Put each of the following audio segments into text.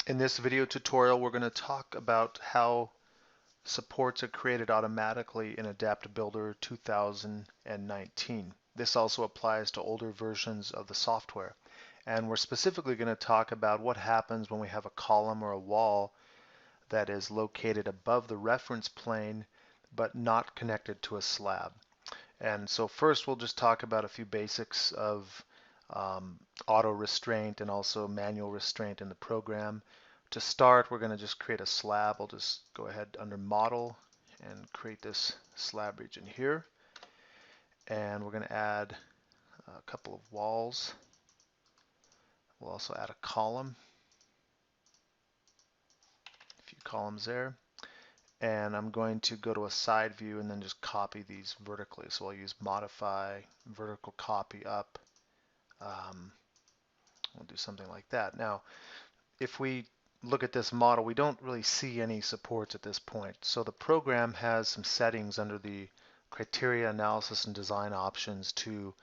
In this video tutorial, we're going to talk about how supports are created automatically in Adapt Builder 2019. This also applies to older versions of the software. And we're specifically going to talk about what happens when we have a column or a wall that is located above the reference plane but not connected to a slab. And so first we'll just talk about a few basics of auto restraint and also manual restraint in the program. To start, we're going to just create a slab. I'll just go ahead under model and create this slab region here. And we're going to add a couple of walls. We'll also add a column, a few columns there. And I'm going to go to a side view and then just copy these vertically. So I'll use modify, vertical copy up. We'll do something like that. Now, if we look at this model, we don't really see any supports at this point. So the program has some settings under the criteria analysis and design options to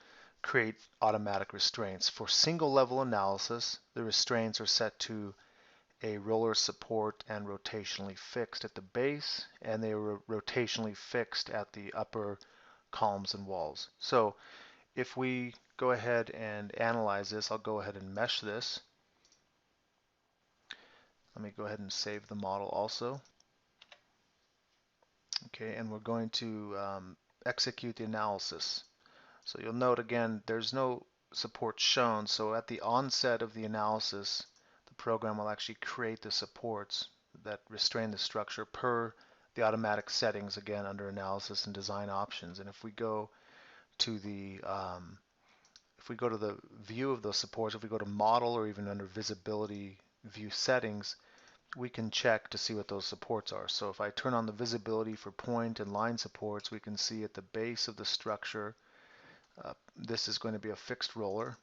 create automatic restraints. For single level analysis, the restraints are set to a roller support and rotationally fixed at the base, and they are rotationally fixed at the upper columns and walls. So if we go ahead and analyze this, I'll go ahead and mesh this. Let me go ahead and save the model also. Okay, and we're going to execute the analysis. So you'll note again, there's no support shown. So at the onset of the analysis, the program will actually create the supports that restrain the structure per the automatic settings, again, under analysis and design options. And if we go to the view of those supports, if we go to model or even under visibility view settings, we can check to see what those supports are. So if I turn on the visibility for point and line supports, we can see at the base of the structure, this is going to be a fixed roller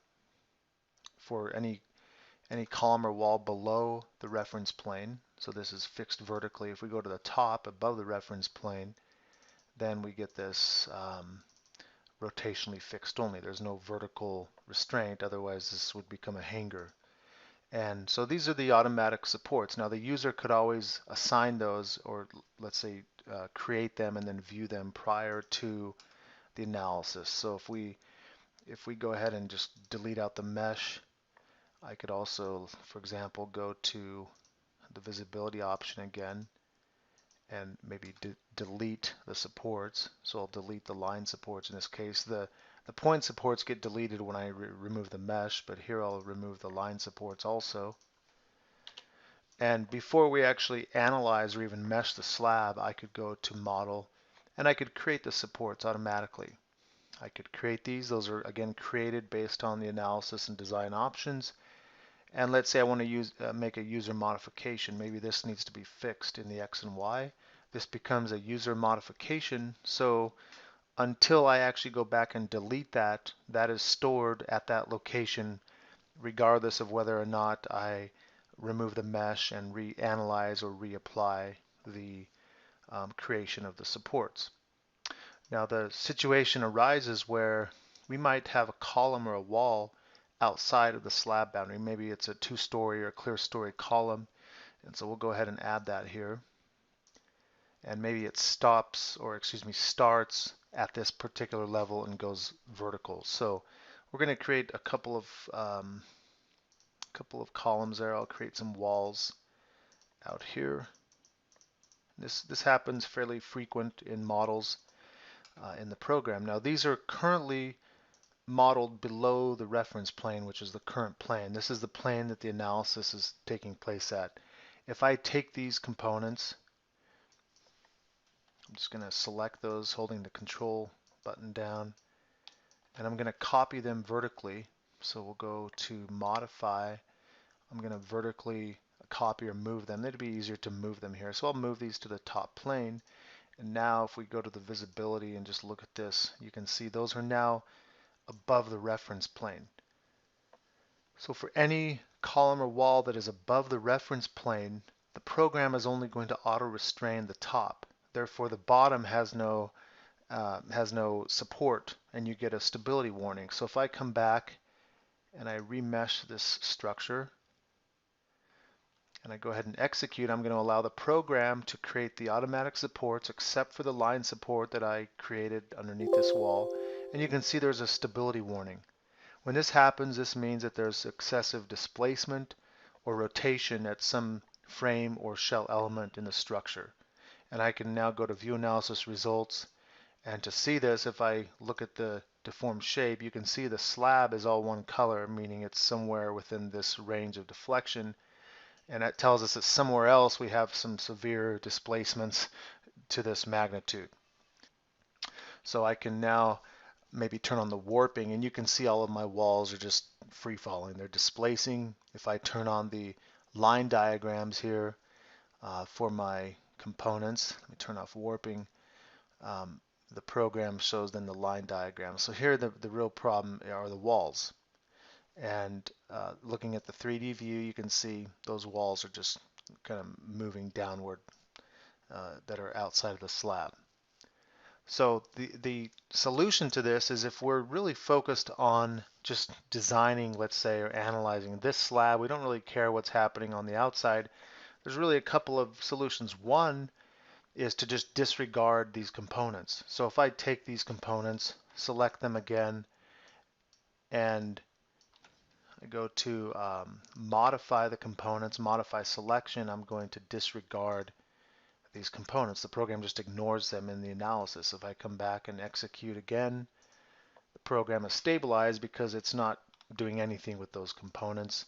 for any column or wall below the reference plane. So this is fixed vertically. If we go to the top above the reference plane, then we get this rotationally fixed only. There's no vertical restraint, otherwise this would become a hanger. And so these are the automatic supports. Now the user could always assign those, or let's say create them and then view them prior to the analysis. So if we go ahead and just delete out the mesh, I could also, for example, go to the visibility option again and maybe delete the supports. So I'll delete the line supports in this case. The point supports get deleted when I remove the mesh, but here I'll remove the line supports also. And before we actually analyze or even mesh the slab, I could go to model and I could create the supports automatically. I could create these. Those are again created based on the analysis and design options. And let's say I want to make a user modification. Maybe this needs to be fixed in the X and Y. This becomes a user modification. So until I actually go back and delete that, that is stored at that location regardless of whether or not I remove the mesh and reanalyze or reapply the creation of the supports. Now the situation arises where we might have a column or a wall outside of the slab boundary. Maybe it's a two-story or clear story column, and so we'll go ahead and add that here. And maybe it starts at this particular level and goes vertical. So we're going to create a couple of columns there. I'll create some walls out here. This happens fairly frequent in models in the program. Now these are currently modeled below the reference plane, which is the current plane. This is the plane that the analysis is taking place at. If I take these components, I'm just going to select those holding the control button down, and I'm going to copy them vertically. So we'll go to modify. I'm going to vertically copy or move them. It'd be easier to move them here. So I'll move these to the top plane. And now if we go to the visibility and just look at this, you can see those are now above the reference plane. So for any column or wall that is above the reference plane, the program is only going to auto restrain the top. Therefore the bottom has no support, and you get a stability warning. So if I come back and I remesh this structure, and I go ahead and execute, I'm going to allow the program to create the automatic supports except for the line support that I created underneath this wall. And you can see there's a stability warning. When this happens, this means that there's excessive displacement or rotation at some frame or shell element in the structure. And I can now go to View Analysis Results, and to see this, if I look at the deformed shape, you can see the slab is all one color, meaning it's somewhere within this range of deflection. And that tells us that somewhere else we have some severe displacements to this magnitude. So I can now maybe turn on the warping, and you can see all of my walls are just free falling. They're displacing. If I turn on the line diagrams here for my components, let me turn off warping. The program shows then the line diagram. So here the real problem are the walls. And looking at the 3D view, you can see those walls are just kind of moving downward that are outside of the slab. So the solution to this is, if we're really focused on just designing, let's say, or analyzing this slab, we don't really care what's happening on the outside. There's really a couple of solutions. One is to just disregard these components. So if I take these components, select them again, and I go to modify the components, modify selection, I'm going to disregard these components. The program just ignores them in the analysis. If I come back and execute again, the program is stabilized because it's not doing anything with those components.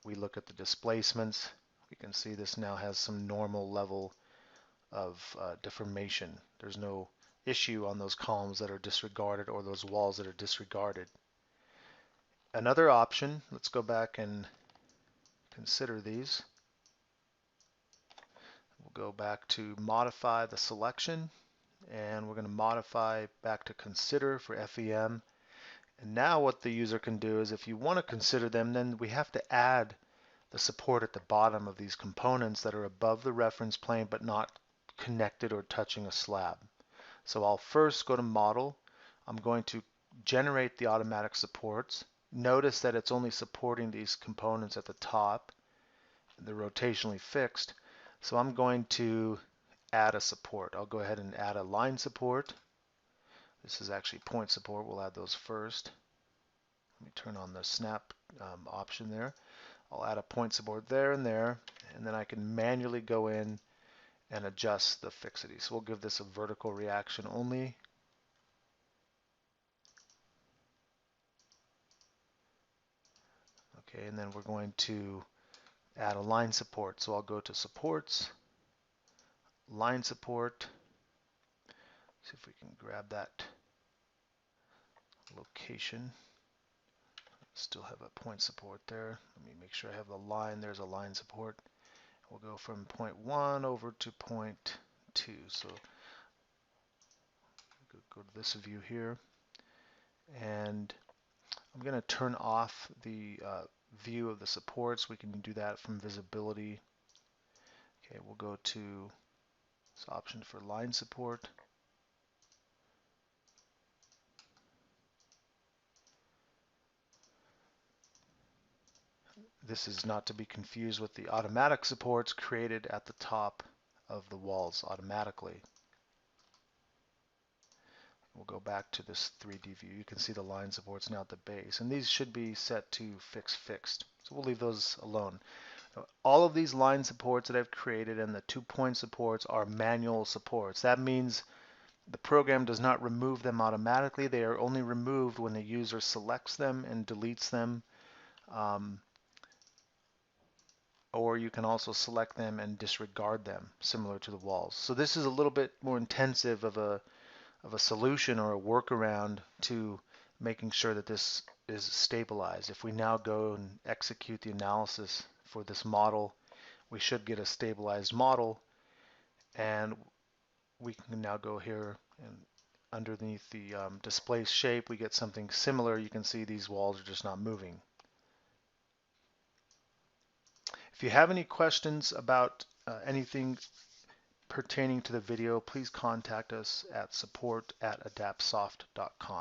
We look at the displacements. We can see this now has some normal level of deformation. There's no issue on those columns that are disregarded or those walls that are disregarded. Another option, let's go back and consider these. We'll go back to modify the selection, and we're going to modify back to consider for FEM. And now what the user can do is, if you want to consider them, then we have to add the support at the bottom of these components that are above the reference plane but not connected or touching a slab. So I'll first go to model. I'm going to generate the automatic supports. Notice that it's only supporting these components at the top. They're rotationally fixed. So I'm going to add a support. I'll go ahead and add a line support. This is actually point support. We'll add those first. Let me turn on the snap option there. I'll add a point support there, and then I can manually go in and adjust the fixity. So we'll give this a vertical reaction only. Okay, and then we're going to add a line support. So I'll go to supports, line support. See if we can grab that location. Still have a point support there. Let me make sure I have the line. There's a line support. We'll go from point 1 over to point 2. So go to this view here, and I'm going to turn off the view of the supports. We can do that from visibility. Okay, we'll go to this option for line support. This is not to be confused with the automatic supports created at the top of the walls automatically. We'll go back to this 3D view. You can see the line supports now at the base, and these should be set to fixed. So we'll leave those alone. All of these line supports that I've created and the 2-point supports are manual supports. That means the program does not remove them automatically. They are only removed when the user selects them and deletes them. Or you can also select them and disregard them, similar to the walls. So this is a little bit more intensive of a solution or a workaround to making sure that this is stabilized. If we now go and execute the analysis for this model, we should get a stabilized model, and we can now go here and underneath the displaced shape we get something similar. You can see these walls are just not moving. If you have any questions about anything pertaining to the video, please contact us at support@adaptsoft.com.